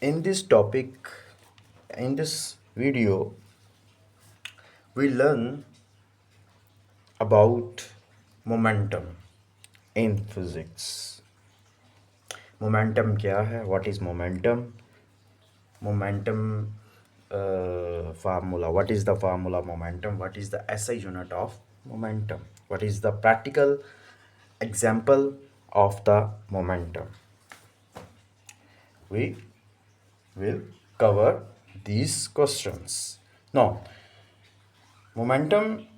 In this topic, in this video, we learn about momentum in physics. Momentum क्या है? What is momentum? Momentum formula. What is the formula momentum? What is the SI unit of momentum? What is the practical example of the momentum? We will cover these questions. Now, momentum,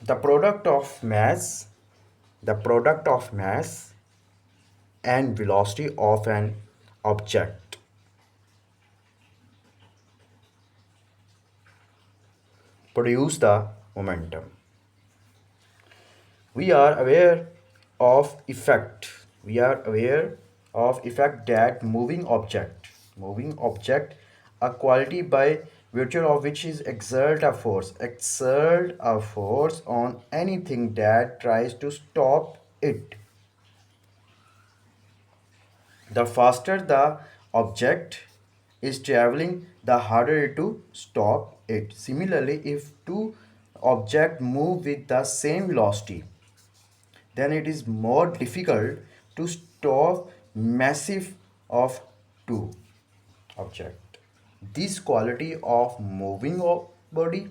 the product of mass, the product of mass and velocity of an object produce the momentum. We are aware of effect. We are aware of effect that moving object, a quality by virtue of which is exert a force on anything that tries to stop it. The faster the object is traveling, the harder it to stop it. Similarly, if two objects move with the same velocity, then it is more difficult to stop massive of two object. This quality of moving body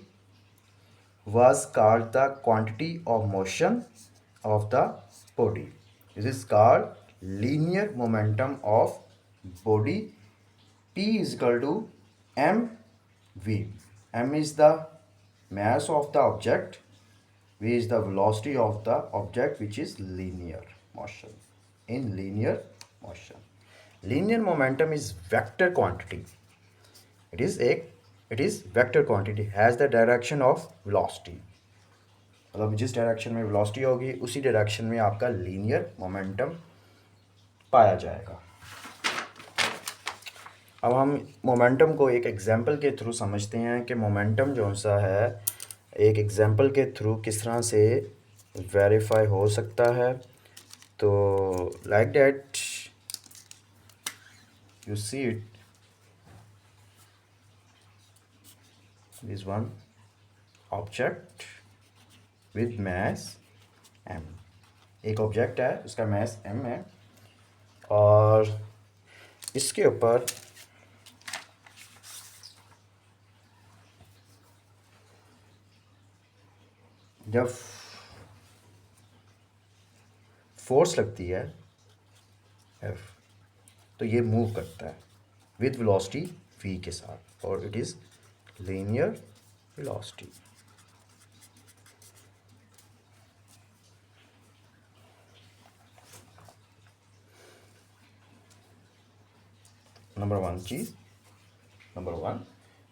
was called the quantity of motion of the body. This is called linear momentum of body. P is equal to mv. M is the mass of the object. V is the velocity of the object, which is linear motion. In linear motion, linear momentum is vector quantity. It is vector quantity, has the direction of velocity. मतलब जिस direction में velocity होगी उसी direction में आपका linear momentum पाया जाएगा. अब हम मोमेंटम को एक एग्जांपल के थ्रू समझते हैं कि मोमेंटम जो सा है एक एग्जांपल के थ्रू किस तरह से वेरीफाई हो सकता है. तो like that you see it, this one object with mass m. एक ऑब्जेक्ट है, उसका मास m है और इसके ऊपर जब फोर्स लगती है F, तो ये मूव करता है विद वेलोसिटी v के साथ और it is linear velocity. Number one cheese, number one.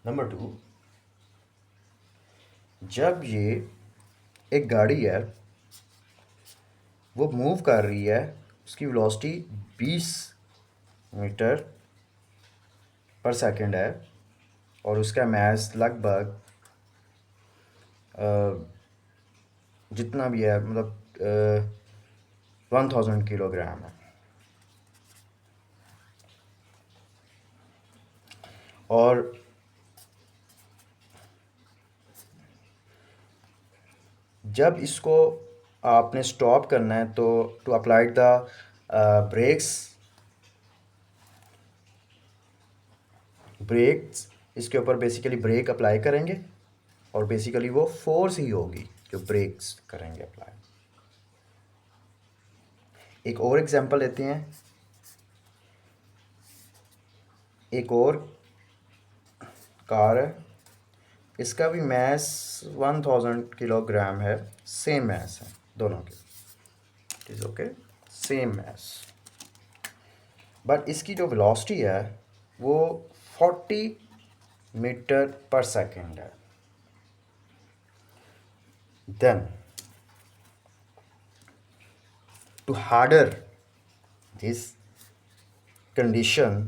Number two, जब ये एक गाड़ी है वो मूव कर रही है, उसकी वेलोसिटी 20 मीटर पर सेकंड है और उसका मास लगभग जितना भी है मतलब 1000 किलोग्राम है. और जब इसको आपने स्टॉप करना है तो टू अप्लाई द ब्रेक्स इसके ऊपर बेसिकली ब्रेक अप्लाई करेंगे और बेसिकली वो फोर्स ही होगी जो ब्रेक्स करेंगे अप्लाई. एक और एग्जांपल लेते हैं. एक और कार है, इसका भी मास 1000 किलोग्राम है, सेम मास है दोनों के. It is okay, same mass, but इसकी जो वेलोसिटी है वो 40 मीटर पर सेकंड है. Then to harder this condition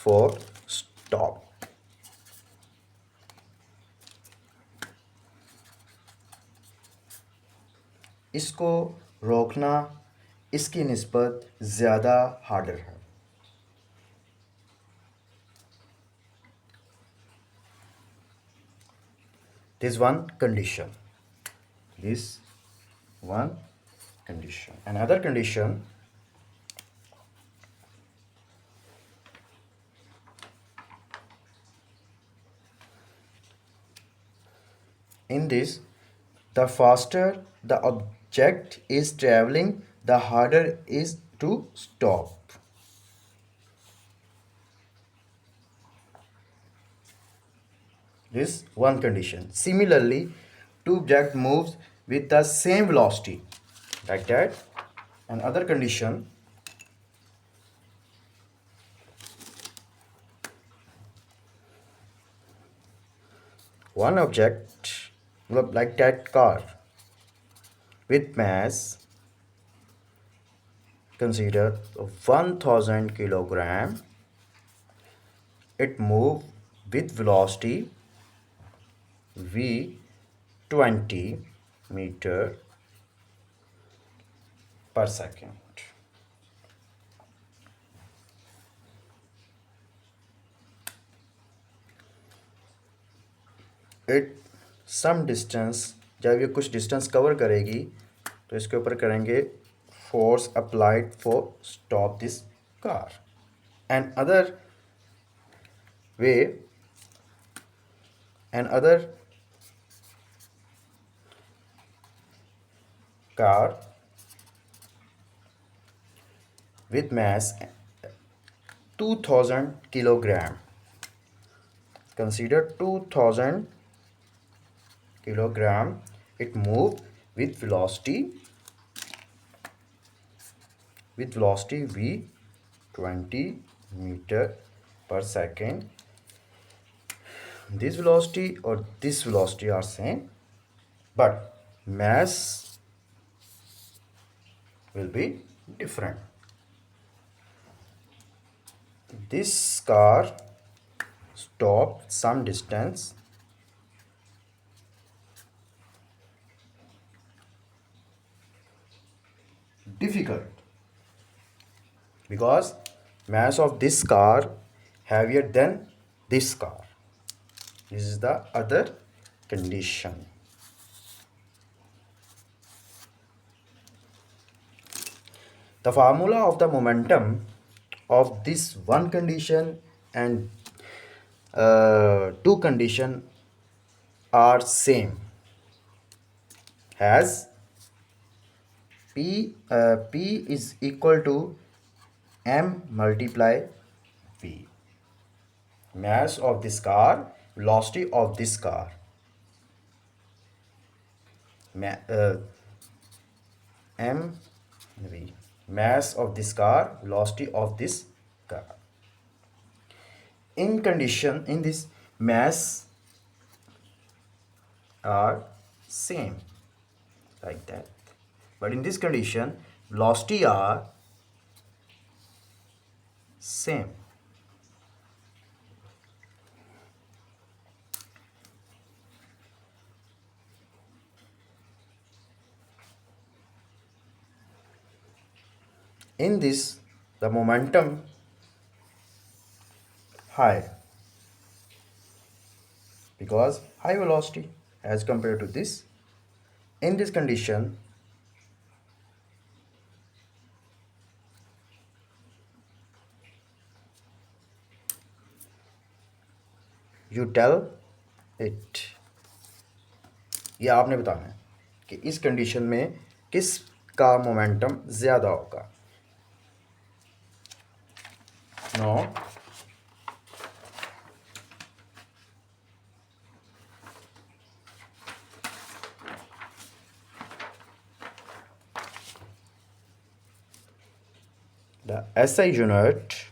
for stop, इसको रोकना इसकी निस्बत ज़्यादा हार्डर है. this one condition, this one condition. Another condition, in this, the faster the object is traveling, the harder is to stop. This one condition. Similarly, two object moves with the same velocity, like that. Another condition, one object like that car with mass consider 1000 kilogram, it move with velocity v 20 meter per second. It some distance, जब ये कुछ distance cover करेगी तो इसके ऊपर करेंगे force applied for stop this car. And other way, and other car with mass 2000 kilogram, consider 2000 kilogram, it moved with velocity v 20 meter per second. This velocity or this velocity are same, but mass will be different. This car stopped some distance difficult because mass of this car heavier than this car. This is the other condition. The formula of the momentum of this one condition and two condition are same, as P is equal to M multiply V. Mass of this car, velocity of this car. M V. Mass of this car, velocity of this car. In this mass are same, like that. But in this condition, velocity are same. In this, the momentum high because high velocity as compared to this. In this condition, you tell it, ये आपने बताना है कि इस condition में किस का momentum ज़्यादा होगा. No, the SI unit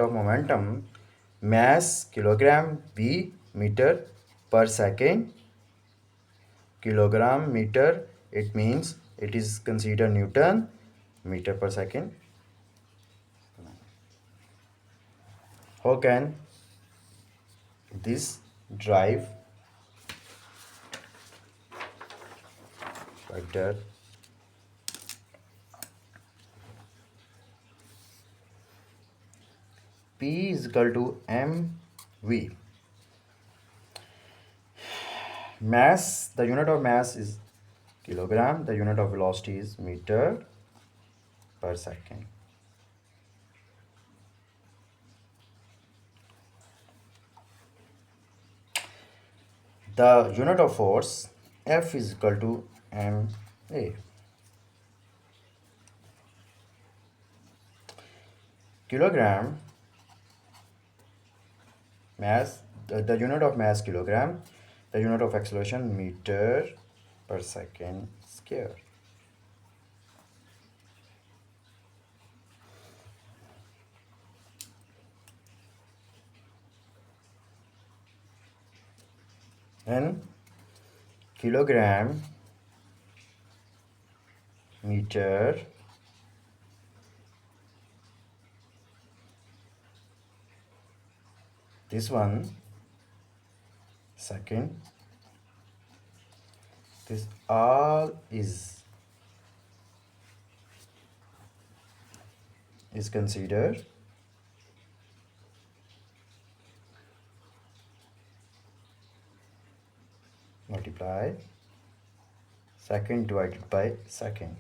of momentum, mass kilogram v meter per second. Kilogram meter, it means it is considered Newton meter per second. How can this drive like that? P is equal to mv. Mass, the unit of mass is kilogram, the unit of velocity is meter per second. The unit of force, F is equal to ma. Kilogram mass, the unit of mass kilogram, the unit of acceleration meter per second square. And kilogram meter this one second, this all is considered multiply second divided by second.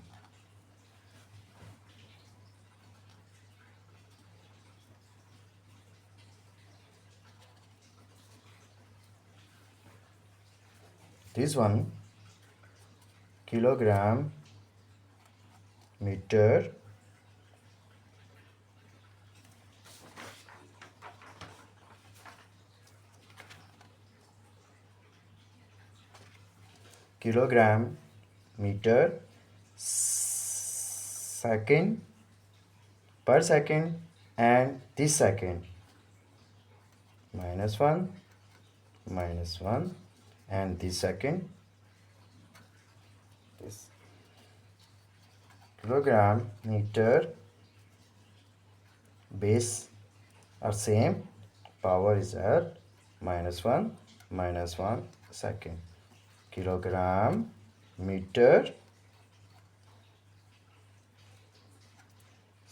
This one kilogram meter kilogram meter second per second, and this second -1 -1, and this second this kilogram meter base are same, power is at -1 -1 second. Kilogram meter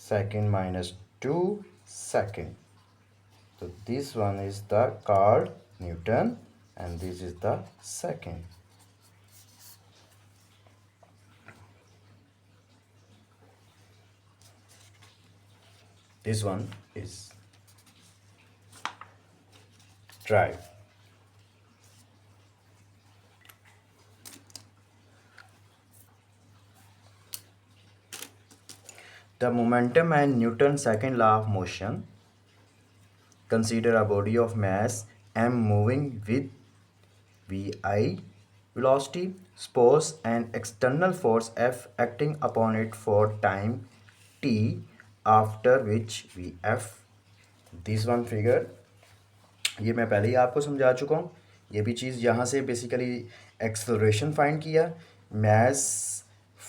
second -2 second. So this one is the called Newton and this is the second. This one is drive. The momentum and Newton's second law of motion. Consider a body of mass m moving with vi velocity, suppose an external force F acting upon it for time t, after which Vf. This one figure ये मैं पहले ही आपको समझा चुका हूँ. ये भी चीज़ यहाँ से बेसिकली एक्सेलरेशन फाइंड किया, मैस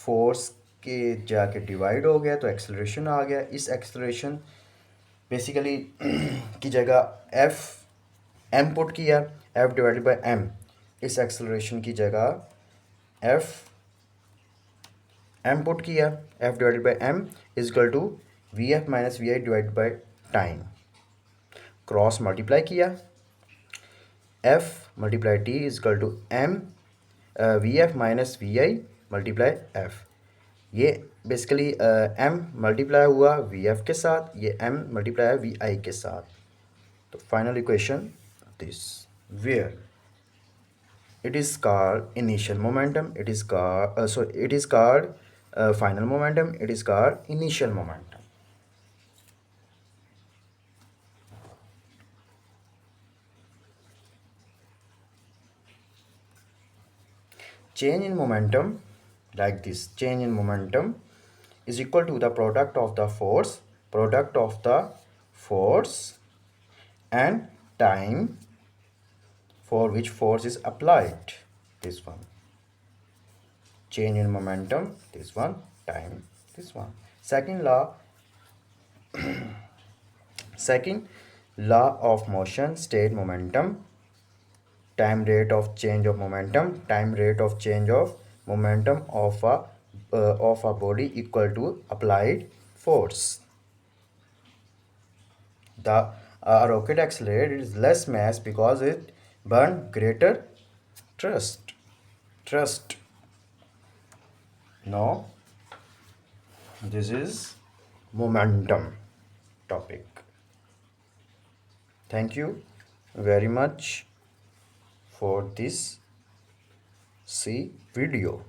फोर्स के जाके डिवाइड हो गया तो एक्सेलरेशन आ गया. इस एक्सेलरेशन बेसिकली की जगह एफ एम पुट किया, एफ डिवाइडेड बाय एम. इस एक्सेलरेशन की जगह एफ एम पुट किया, F divided by M is equal to V F minus V I divided by time. Cross multiply किया, F multiply T is equal to M V F minus V I multiply F. ये basically M multiply हुआ V F के साथ, ये M multiply we आई के साथ. तो final equation this where it is called initial momentum, it is called final momentum, it is called initial momentum. Change in momentum, like this, change in momentum is equal to the product of the force and time for which force is applied. This one, change in momentum, this one, time, this one. Second law of motion, state momentum, time rate of change of momentum, time rate of change of momentum of a body equal to applied force. The rocket accelerates less mass because it burns greater trust. Trust. No, this is momentum topic. Thank you very much for this see video.